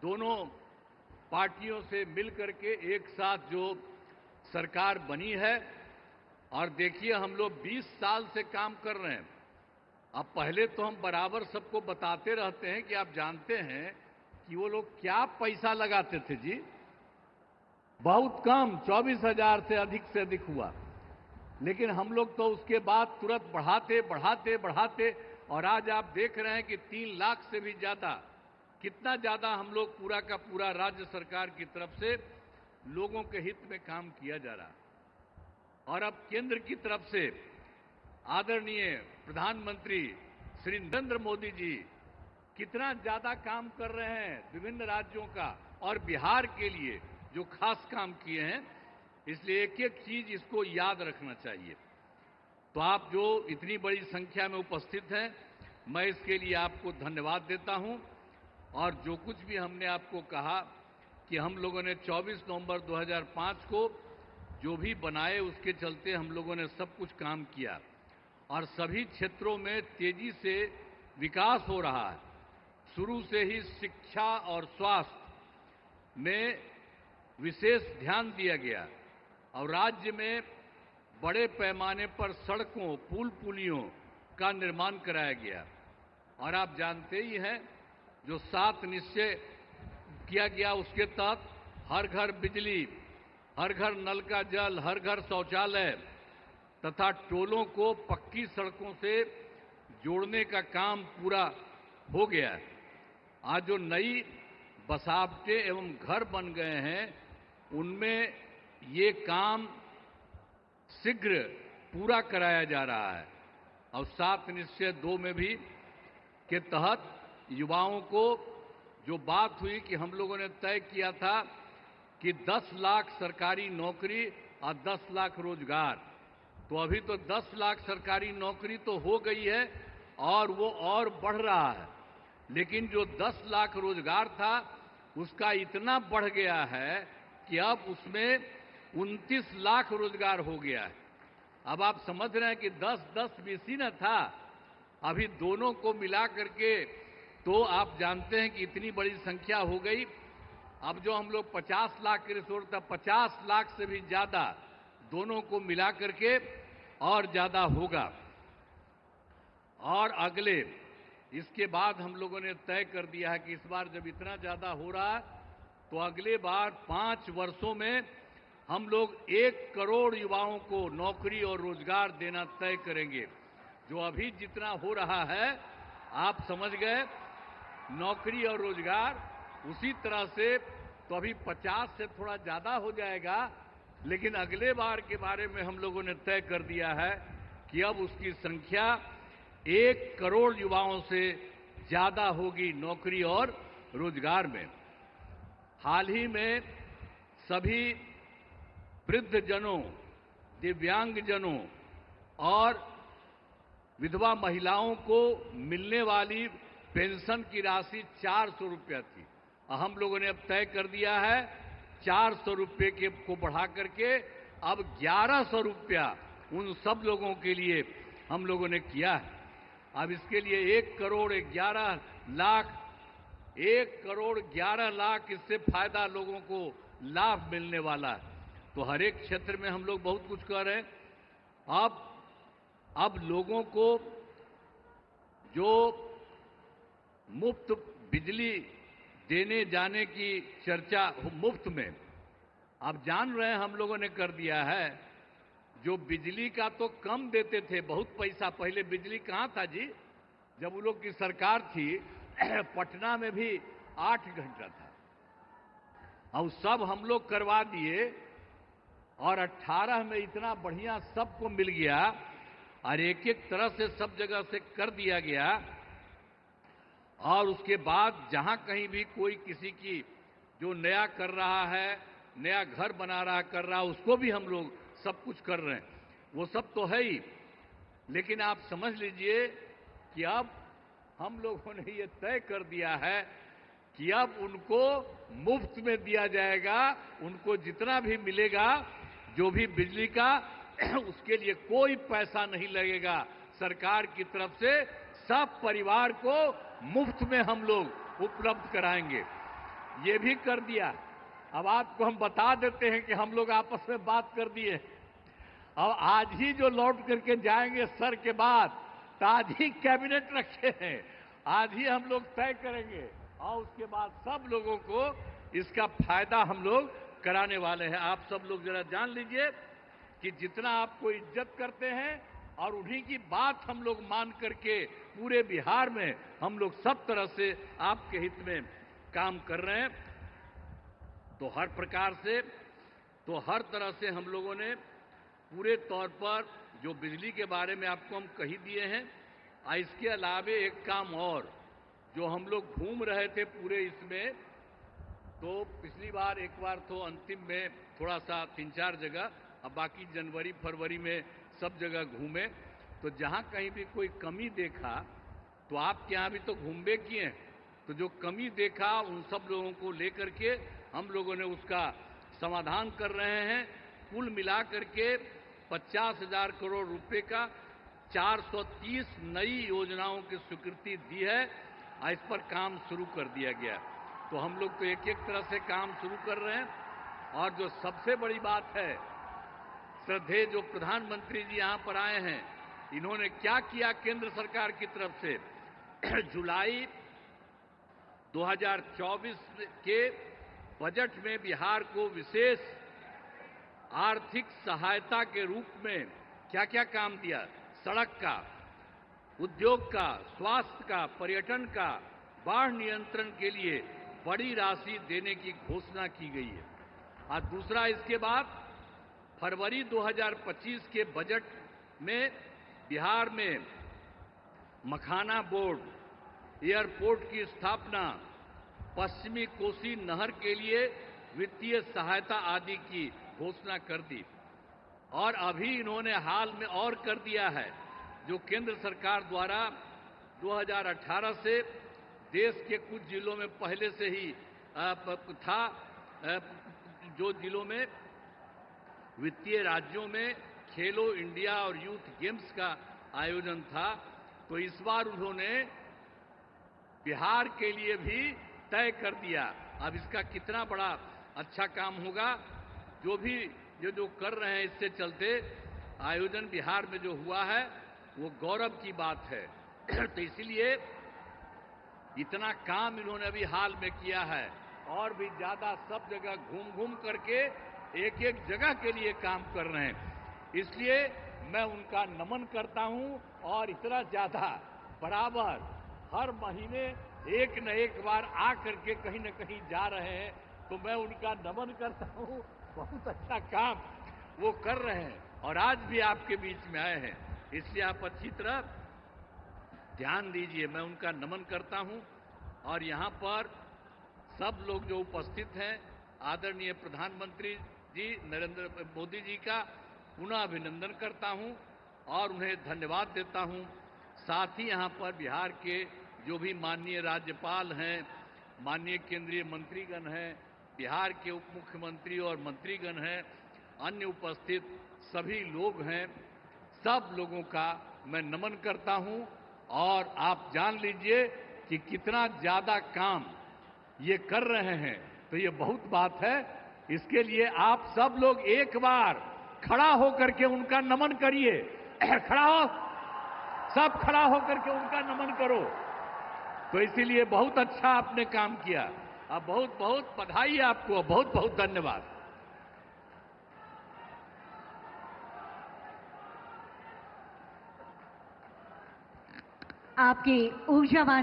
दोनों पार्टियों से मिलकर के एक साथ जो सरकार बनी है। और देखिए, हम लोग 20 साल से काम कर रहे हैं। अब पहले तो हम बराबर सबको बताते रहते हैं कि आप जानते हैं कि वो लोग क्या पैसा लगाते थे जी। बहुत कम, 24,000 से अधिक हुआ। लेकिन हम लोग तो उसके बाद तुरंत बढ़ाते बढ़ाते बढ़ाते, और आज आप देख रहे हैं कि 3 लाख से भी ज्यादा, कितना ज्यादा हम लोग पूरा का पूरा राज्य सरकार की तरफ से लोगों के हित में काम किया जा रहा है। और अब केंद्र की तरफ से आदरणीय प्रधानमंत्री श्री नरेंद्र मोदी जी कितना ज्यादा काम कर रहे हैं विभिन्न राज्यों का, और बिहार के लिए जो खास काम किए हैं, इसलिए एक एक चीज इसको याद रखना चाहिए। तो आप जो इतनी बड़ी संख्या में उपस्थित हैं, मैं इसके लिए आपको धन्यवाद देता हूं। और जो कुछ भी हमने आपको कहा कि हम लोगों ने 24 नवंबर 2005 को जो भी बनाए, उसके चलते हम लोगों ने सब कुछ काम किया और सभी क्षेत्रों में तेजी से विकास हो रहा है। शुरू से ही शिक्षा और स्वास्थ्य में विशेष ध्यान दिया गया और राज्य में बड़े पैमाने पर सड़कों, पुल पुलियों का निर्माण कराया गया। और आप जानते ही हैं, जो 7 निश्चय किया गया, उसके तहत हर घर बिजली, हर घर नल का जल, हर घर शौचालय तथा टोलों को पक्की सड़कों से जोड़ने का काम पूरा हो गया है। आज जो नई बसावटें एवं घर बन गए हैं, उनमें ये काम शीघ्र पूरा कराया जा रहा है। और 7 निश्चय 2 में भी के तहत युवाओं को जो बात हुई कि हम लोगों ने तय किया था कि 10 लाख सरकारी नौकरी और 10 लाख रोजगार, तो अभी तो 10 लाख सरकारी नौकरी तो हो गई है और वो और बढ़ रहा है। लेकिन जो 10 लाख रोजगार था, उसका इतना बढ़ गया है कि अब उसमें 29 लाख रोजगार हो गया है। अब आप समझ रहे हैं कि 10-10 बीसी न था, अभी दोनों को मिला करके तो आप जानते हैं कि इतनी बड़ी संख्या हो गई। अब जो हम लोग 50 लाख की रिसोर्स था, 50 लाख से भी ज्यादा दोनों को मिला करके और ज्यादा होगा। और अगले इसके बाद हम लोगों ने तय कर दिया है कि इस बार जब इतना ज्यादा हो रहा है, तो अगले बार 5 वर्षों में हम लोग 1 करोड़ युवाओं को नौकरी और रोजगार देना तय करेंगे। जो अभी जितना हो रहा है, आप समझ गए, नौकरी और रोजगार उसी तरह से तो अभी 50 से थोड़ा ज्यादा हो जाएगा। लेकिन अगले बार के बारे में हम लोगों ने तय कर दिया है कि अब उसकी संख्या 1 करोड़ युवाओं से ज्यादा होगी नौकरी और रोजगार में। हाल ही में सभी वृद्धजनों, दिव्यांगजनों और विधवा महिलाओं को मिलने वाली पेंशन की राशि 400 रुपया थी। हम लोगों ने अब तय कर दिया है 400 रुपये के को बढ़ा करके अब 1100 रुपया उन सब लोगों के लिए हम लोगों ने किया है। अब इसके लिए 1 करोड़ 11 लाख 1 करोड़ 11 लाख इससे फायदा लोगों को लाभ मिलने वाला है। तो हर एक क्षेत्र में हम लोग बहुत कुछ कर रहे हैं। अब लोगों को जो मुफ्त बिजली देने जाने की चर्चा, मुफ्त में, आप जान रहे हैं हम लोगों ने कर दिया है। जो बिजली का तो कम देते थे, बहुत पैसा, पहले बिजली कहाँ था जी, जब उन लोग की सरकार थी पटना में भी 8 घंटा था। अब सब हम लोग करवा दिए और 18 में इतना बढ़िया सबको मिल गया और एक एक तरह से सब जगह से कर दिया गया। और उसके बाद जहां कहीं भी कोई किसी की जो नया कर रहा है, नया घर बना रहा कर रहा, उसको भी हम लोग सब कुछ कर रहे हैं। वो सब तो है ही, लेकिन आप समझ लीजिए कि अब हम लोगों ने ये तय कर दिया है कि अब उनको मुफ्त में दिया जाएगा। उनको जितना भी मिलेगा, जो भी बिजली का, उसके लिए कोई पैसा नहीं लगेगा सरकार की तरफ से। सब परिवार को मुफ्त में हम लोग उपलब्ध कराएंगे। ये भी कर दिया। अब आपको हम बता देते हैं कि हम लोग आपस में बात कर दिए। अब आज ही जो लौट करके जाएंगे सर के बाद, तो आज ही कैबिनेट रखे हैं, आज ही हम लोग तय करेंगे और उसके बाद सब लोगों को इसका फायदा हम लोग कराने वाले हैं। आप सब लोग जरा जान लीजिए कि जितना आपको इज्जत करते हैं और उन्हीं की बात हम लोग मान करके पूरे बिहार में हम लोग सब तरह से आपके हित में काम कर रहे हैं। तो हर तरह से हम लोगों ने पूरे तौर पर जो बिजली के बारे में आपको हम कही दिए हैं, इसके अलावे एक काम और जो हम लोग घूम रहे थे पूरे इसमें, तो पिछली बार एक बार तो अंतिम में थोड़ा सा 3-4 जगह, अब बाकी जनवरी फरवरी में सब जगह घूमे, तो जहां कहीं भी कोई कमी देखा तो आपके यहाँ भी तो घूमबे किए हैं, तो जो कमी देखा उन सब लोगों को लेकर के हम लोगों ने उसका समाधान कर रहे हैं। कुल मिलाकर के 50,000 करोड़ रुपए का 430 नई योजनाओं की स्वीकृति दी है और इस पर काम शुरू कर दिया गया। तो हम लोग तो एक एक तरह से काम शुरू कर रहे हैं। और जो सबसे बड़ी बात है, श्रद्धेय जो प्रधानमंत्री जी यहां पर आए हैं, इन्होंने क्या किया केंद्र सरकार की तरफ से जुलाई 2024 के बजट में बिहार को विशेष आर्थिक सहायता के रूप में क्या क्या काम दिया, सड़क का, उद्योग का, स्वास्थ्य का, पर्यटन का, बाढ़ नियंत्रण के लिए बड़ी राशि देने की घोषणा की गई है। और दूसरा, इसके बाद फरवरी 2025 के बजट में बिहार में मखाना बोर्ड, एयरपोर्ट की स्थापना, पश्चिमी कोसी नहर के लिए वित्तीय सहायता आदि की घोषणा कर दी। और अभी इन्होंने हाल में और कर दिया है, जो केंद्र सरकार द्वारा 2018 से देश के कुछ जिलों में पहले से ही था, जो जिलों में वित्तीय राज्यों में खेलो इंडिया और यूथ गेम्स का आयोजन था, तो इस बार उन्होंने बिहार के लिए भी तय कर दिया। अब इसका कितना बड़ा अच्छा काम होगा, जो भी जो कर रहे हैं, इससे चलते आयोजन बिहार में जो हुआ है वो गौरव की बात है। तो इसलिए इतना काम इन्होंने अभी हाल में किया है, और भी ज्यादा सब जगह घूम घूम करके एक एक जगह के लिए काम कर रहे हैं। इसलिए मैं उनका नमन करता हूं, और इतना ज्यादा बराबर हर महीने एक न एक बार आ करके कहीं न कहीं जा रहे हैं, तो मैं उनका नमन करता हूं। बहुत अच्छा काम वो कर रहे हैं, और आज भी आपके बीच में आए हैं, इसलिए आप अच्छी तरह ध्यान दीजिए। मैं उनका नमन करता हूं, और यहां पर सब लोग जो उपस्थित हैं, आदरणीय प्रधानमंत्री जी नरेंद्र मोदी जी का पुनः अभिनंदन करता हूं और उन्हें धन्यवाद देता हूं। साथ ही यहां पर बिहार के जो भी माननीय राज्यपाल हैं, माननीय केंद्रीय मंत्रीगण हैं, बिहार के उप मुख्यमंत्री और मंत्रीगण हैं, अन्य उपस्थित सभी लोग हैं, सब लोगों का मैं नमन करता हूं। और आप जान लीजिए कि कितना ज्यादा काम ये कर रहे हैं, तो ये बहुत बात है। इसके लिए आप सब लोग एक बार खड़ा होकर के उनका नमन करिए। खड़ा हो, सब खड़ा होकर के उनका नमन करो। तो इसीलिए बहुत अच्छा आपने काम किया। अब बहुत बहुत बधाई आपको, बहुत बहुत धन्यवाद। आपकी ऊर्जावान